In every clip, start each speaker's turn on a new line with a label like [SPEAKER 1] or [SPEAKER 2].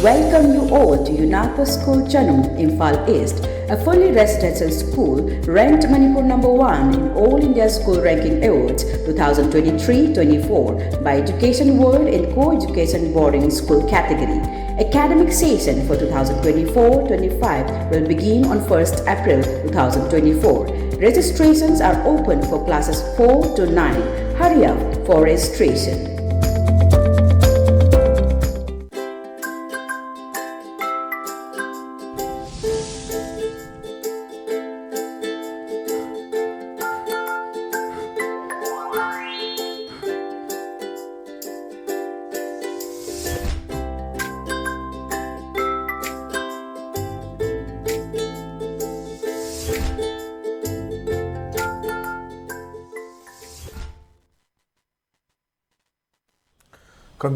[SPEAKER 1] welcome you all to UNAPA School Chanum, Imphal East, a fully residential school ranked Manipur #1 in All India School Ranking Awards 2023-24 by Education World in Co-Education Boarding School category. Academic session for 2024-25 will begin on 1st April 2024. Registrations are open for classes 4 to 9. Hurry up for registration.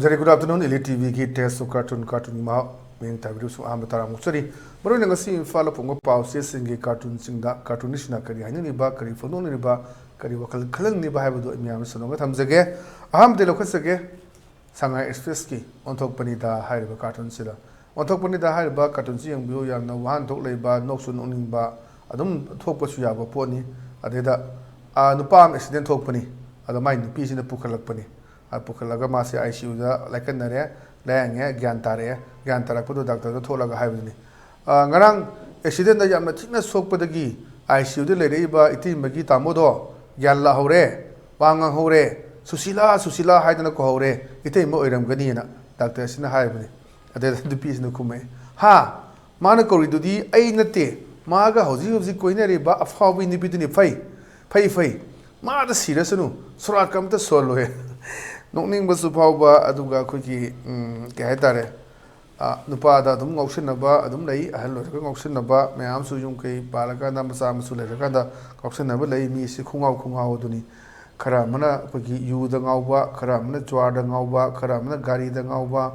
[SPEAKER 2] Good afternoon, ELITETV ki test of cartoon ma main tabru su amatara mutsari baro nga si infala pongo pause singi cartoon singda cartoonish na kari haini ni ba kari fono ni ba kari wakal khalang ni ba habdo miyam sononga thamjage aham de lokhasage Shanghai Express ki onthok pani da haiba cartoon sila onthok pani da haiba cartoon si yang bio yam na wan thok leiba noksun oning ba adum thok pa su ya ba poni adeda nupam accident thok pani adamai nupi sina pukhalak pani Apukalaga Masi ICU da like another Lang Gantare Gantarakudo doctor Tolaga Havini. Garang accident the Yamatina soap padagi ICU the Leriba iti Magita Modo Yalla Hore Wanga Hore Susila Haidana Kohore ite mo iram ganina Dr. Sina Havini at the piece no kume ha Manakori do di Ainate Maga Hosi of the Coineri ba of how we nipitini Fay Ma the serious no Sura come to solo. NIngomba supauba aduga kuki kaitare nupada adum ngausinaba adum lei ahal loi ngausinaba mayam su yung kai palaga na masa masu lei kada ngausinaba lei mi si khungau duni khara mana kuki yu da ngauba khara mana chwar da ngauba khara mana gari da ngauba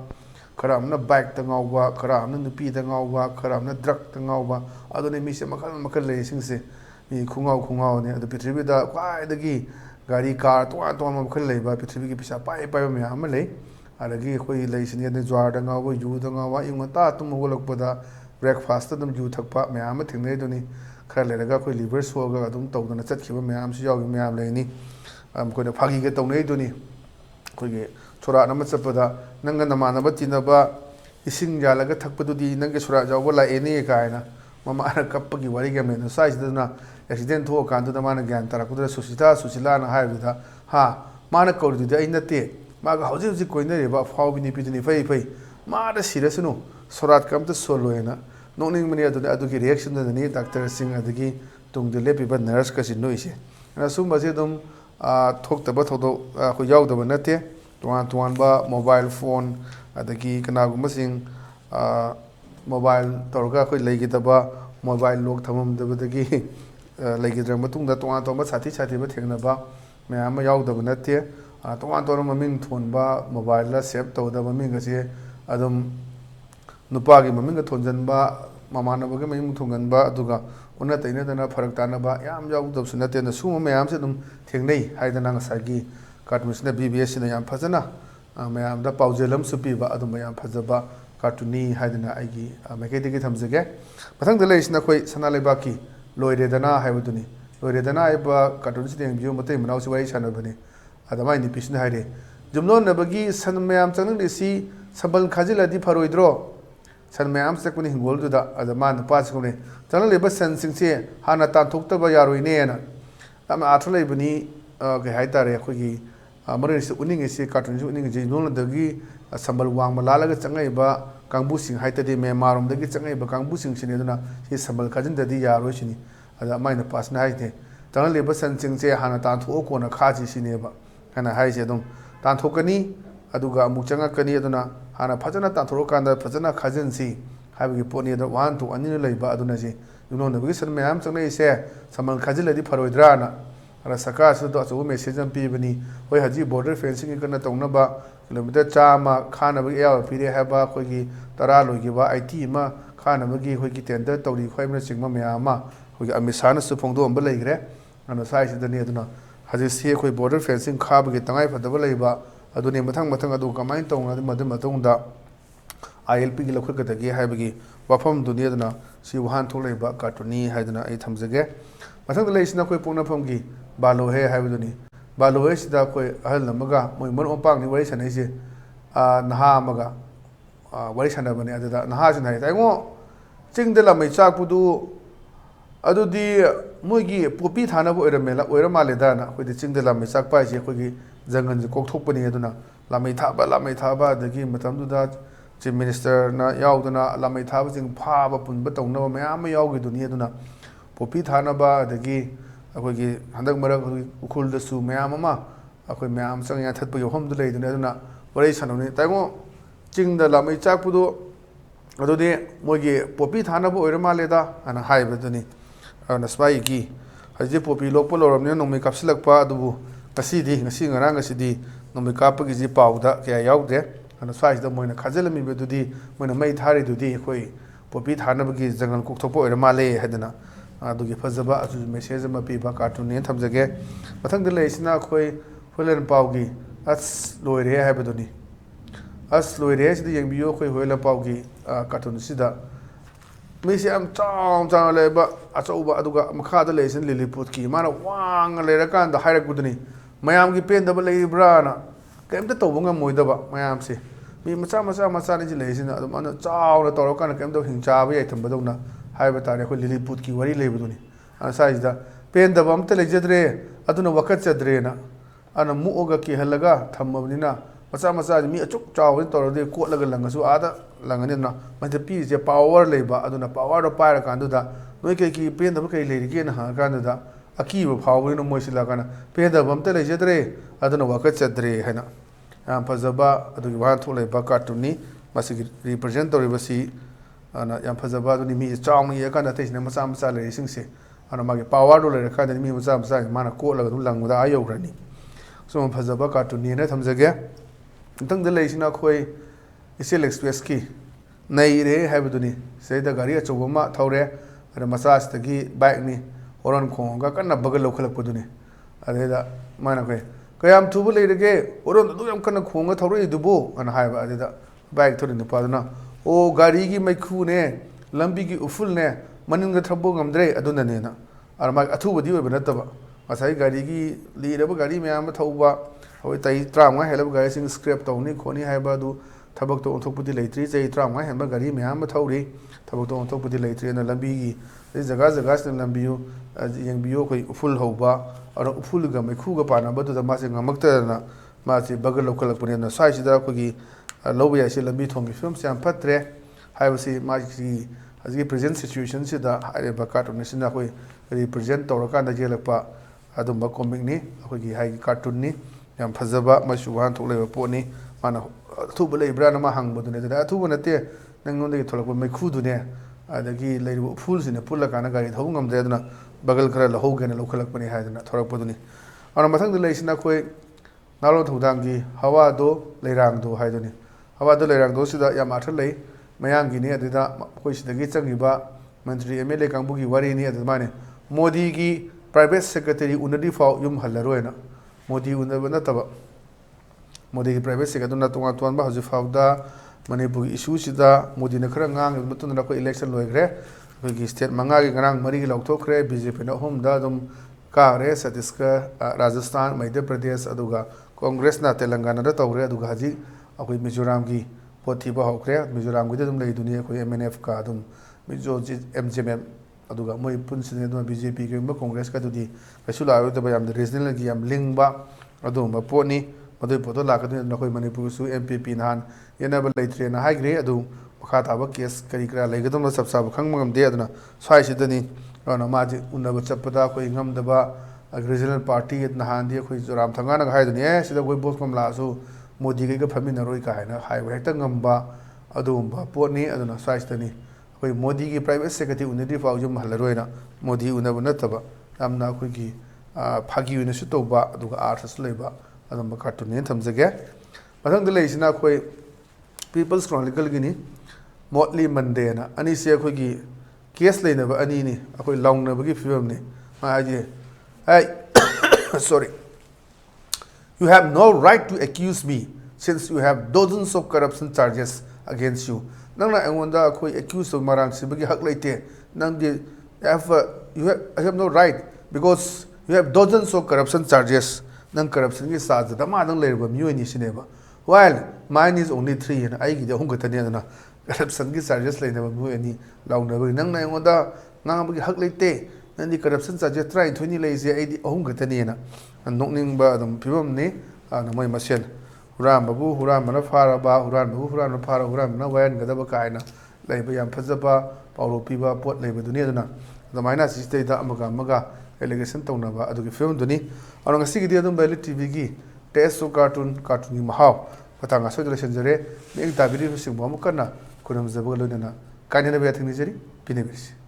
[SPEAKER 2] khara mana bike da ngauba khara mana nupi da ngauba khara mana drug da ngauba aduni mi se makal lei singse mi khungau ne adu pitribi da kwai dagi Gari car to Makale, Pitribi Pisa Pai Mamale, Alagi, Lation in the Jordan over you, the Nova, Imata, Tumolopoda, breakfast, them you took part, Mamma, Tinedoni, Kalaga, liver swoga, don't talk on a set, Mam, Yog, Mam Lani. I'm going to Pagi get on Edoni. Tora Namasapada, Nanganamana, Batinaba, Ising Jalaga, Takpudi, Nangasura, Jogola, any kind. Mama Kapagi, Warigam, and the size does not. Accident to Kanto the man again, Tarakuda, Susila, and Hivida. Ha, Manako did in the tea. Maga houses the coiner about how we nip it in the fay. Mother serious no. Sorat come to Soloena. No many to the Aduki reaction than the need doctor sing at the key to the lepi but nurse because noisy. And as soon as them talked about who yelled the Vanete, to one bar, mobile phone at the key, Kanagumasing mobile Torga could lay it about mobile look tamum the key. Like it Ramatung that one Thomas Sati but Hangaba, Mayama Yaw the Vanete, at one Tormaming Tonba, mobile, Septo, the Mamingas, Adam Nupagi, Maminga Tonjanba, Mamana Bagaming Tunganba, Duga, Unatina, Paratanaba, Yam Yaw the Sunat and the Suma Mayam Sedum, Tingney, Haidanangasagi, Cartmusna BBS in the Yam Pazana, Mayam the Pauzelam Supiba, Adamayam Pazaba, Cartuni, Haidana Igi, Makati Hamzage, but the Lays Nakoi, Sanalebaki. Loiredana Havaduni, Loiredana Iba, Cartoons, and Jumate, Manausi Sanabani, Adamai Pishin Hide. Jumno Nabagi, San Mayam San the sea, Sabal Kazila di Paroidro, San Mayam Second Gold to the Adaman, Pascone, Tanaleba sensing say, Hanata took the Bayaruineana. I'm utterly beni, Gaitare, Quigi, Maris winning is a cartoon winning Jino the Gi, a Sambal Wang Malala Sangaiba. Kangbussing height the Marum, the Gitsang, but Kangbussing Sinaduna, his Sambal cousin the Yaroshini, at the minor past night. Tanally sensing say Hanatan to Okona Kazi Sineba, and a high sedum. Tantokani, Aduga Muchanga Kaniaduna, Hana Patana Tantorokanda, Patana cousin see, having a pony the one to annulate Badunazi. You know the reason my Amson say, Samal Kazila di Paroidrana, and a Sakas, the woman says and Pibani, where had you border fencing in Kanatonaba. Kilometer Chama, Kanabi El, Pide Haba, Hogi, Taralo, Giva, Itima, Kanamagi, Hogi Tender, Todi, Hoyman Sigma Mayama, who are Missana Supondo and Belegre, and the size of the Neduna. Has this here border fencing car get time for the Beleba, Aduni Matang Matanga do Kamaitong, and the Madamatunda. ILP gi lokhalkadagi haibagi wafam duni aduna si wahan tholaiba cartoon haiduna ai thamjage mathang da leisina koi pongnafam gi balo he haibaduni balo he sida koi ahal namaga moi mon ompang ni wari sanai se naha amaga wari sanabani adada naha sin hai taingo chingda lamai chak pudu adudi moigi popi thana bo eramela oiramale dana koi de chingda lamai chak pai se koi gi jangan je kokthokpani aduna lamai thaba adagi matam da chief minister na yauduna lamai thaba jing phaba punba tongna mayam yaugi duni aduna popi thana ba adagi akoi gi handak marak ukhul da su mayam ama akoi mayam sang ya thatpa yoham du leiduna aduna wari sanone taingo chingda lamai chak pudu adudi moigi popi thana bo oiramale da ana haibaduni ana spai gi haji popi lokpo loramne nongmai kapsilakpa adubu ngasi ngarang ngasidi nongmai kapagi ji pauda kya yaude ana swai da moina khajelami bedudi moina mai thari dudi khoi popi thanabagi jangal kokthokpo oiramale hadana adugi fazaba aju message ma piba cartoon ne thamjage mathang de leisina khoi holen paugi as loire habaduni as loire sidi yengbiyo khoi holen paugi cartoon sida misi am chang leba achauba aduga makhada leisin liliput ki mana wang lera kan da hairak buduni mayam gi pen da leibra na kemta tobunga moidaba mayam se mi macha ni leisin adum ana chaw na toro kan kemta hingcha ba yai thambadona haiba tare ko liliput ki wari leibuduni ana size da pen da bam te lejadre aduna wakat chadre na ana muoga ki halaga thammabnina macha mi achuk chaw ni toro de ko laga langasu ada langani na mate pi je power leba aduna power do paira kan da noi ke ki pen da kai leirige na ha kan da aki bo phawri no moisila kana pen da bam te lejadre aduna wakat chadre haina am fazaba adu wa thole ba cartoon ni masi represent tori basi ana yam fazaba du ni mi chawng ye kana te sina macha le sing se ana magi power do le ka da mi macha mana ko la du lang da ayo rani so fazaba cartoon ni na thamjage tang da le sina khoi isel express ki nei re habuduni sei da gari achobama thore ara massage tagi bike ni oran khonga kana bagal lokhalak puduni ade da mana kai kayam thubu leirege oron du yam kana khonga thore dubo ana haiba ade da bike thori nu paduna o gari gi maikhu ne lambi gi uful ne maninga thabo ngamdre aduna ne na ara ma athubu di oibana taba masai gari gi liraba gari myam thauba hoi tai tram nga helab gari sing scrap tawni khoni haiba du thabak to onthokpudi leitri chei tram nga henba gari myam thauri thabak to onthokpudi leitri na lambi gi jaga sin lambi yu yengbiyo koi uful hoba ara uful ga maikhu ga pana badu da ma se ngamakta na ma se bagal lokal pune na sai sida ko gi lobe ya se lambi thongi film se am patre haiba se ma gi azgi present situation sida hare ba cartoon ni sina koi represent tawraka da jelakpa adumba comic ni ko gi hai cartoon ni yam fazaba mashuwan thokleba poni mana thuba leibra na ma hangbadune da thuba nate nangonde gi tholakpa maikhu dune adagi leiru full sine pulla kana gari thau ngamde aduna bagal khara lahu gena lokhalakpani haidana thorakpaduni ana mathang de leisina khoi nalo thudang gi hawa do leirang do haiduni hawa do leirang do sida yam athal lei mayang gi ne adida khoi sidagi changiba mantri MLA kangbu gi wari ni admane modi gi private secretary unadi fau yum halaroina modi unaba nataba modi ki private secretary na tunga tuan ba haji fauda Manipur issue sida modi na khara ngang mutun na ko election loigre ko state manga gi ngang mari gi lokthokre BJP na hom da dum ka re Chhattisgarh Rajasthan Madhya Pradesh aduga Congress na Telangana da tawre aduga haji akoi Mizoram gi pothi ba hokre Mizoram gi dum lei dunia ko MNF ka dum mizo MJM aduga moi punsine dum BJP gi ma Congress ka dudi kasula ayo da bayam regional gi yam lingba adum ba poni madoi poto lakadun na koi Manipur su MPP nan yenaba leitre na haigre adu makha taba case kari kra leigadum sab sab khangmam de aduna swai sidani ana maji unaba chapada koi ngamdaba regional party na handi koi joram thanga na haiduni sida koi bos mamla su modi ga phamina roi ka haina haiwa hekta ngamba adumba poni aduna swai sidani koi modi gi private secretary unidi fau jum halaroina modi unaba nataba amna koi gi phagi una su toba aduga arthas leiba adum cartoon ne thamjage mathang de leisina khoi people's chronicle gini motly monday na ani se khoi gi case leina ba ani ni akoi longna ba gi film ne ma aje ai sorry you have no right to accuse me since you have dozens of corruption charges against you nang na engonda khoi accuse of marang sibagi hak leite nang di I have no right because you have dozens of corruption charges nang corruption ki sa da ma nang lerba myu ni sineba while mine is only 3 and I gi de hum gatani na corruption ki charges leina myu ni launa ba nang na engonda nang bagi hak leite nang di corruption charges try thoni leise ai di hum gatani na nokning ba dum phibam ni na mai masel huram babu huram mana fara ba huram babu huram na fara huram na wayan ga da ba kaina leiba yam phajaba paulo piba pot leiba dunia duna the minor system da amaga allegation tawna ba adu ki film duni arong asi gi adum bali tv gi test so cartoon ni mahaw patanga so relation jare mek tabiri sing bo amukana kunam zabag lo na kaina be athing ni jari pine besi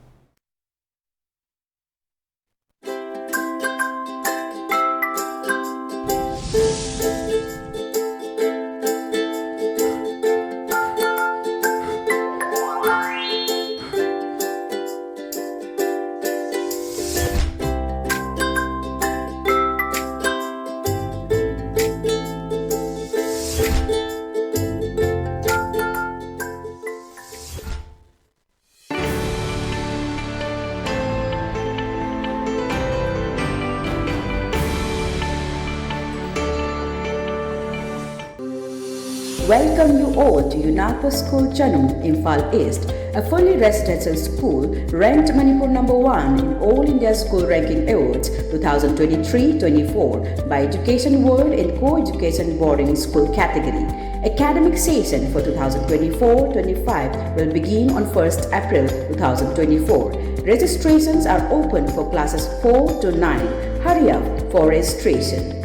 [SPEAKER 1] Welcome you all to UNAPA School Chanum, Imphal East, a fully residential school ranked Manipur #1 in All India School Ranking Awards 2023-24 by Education World in Co-Education Boarding School category. Academic session for 2024-25 will begin on 1st April 2024. Registrations are open for classes 4 to 9. Hurry up for registration.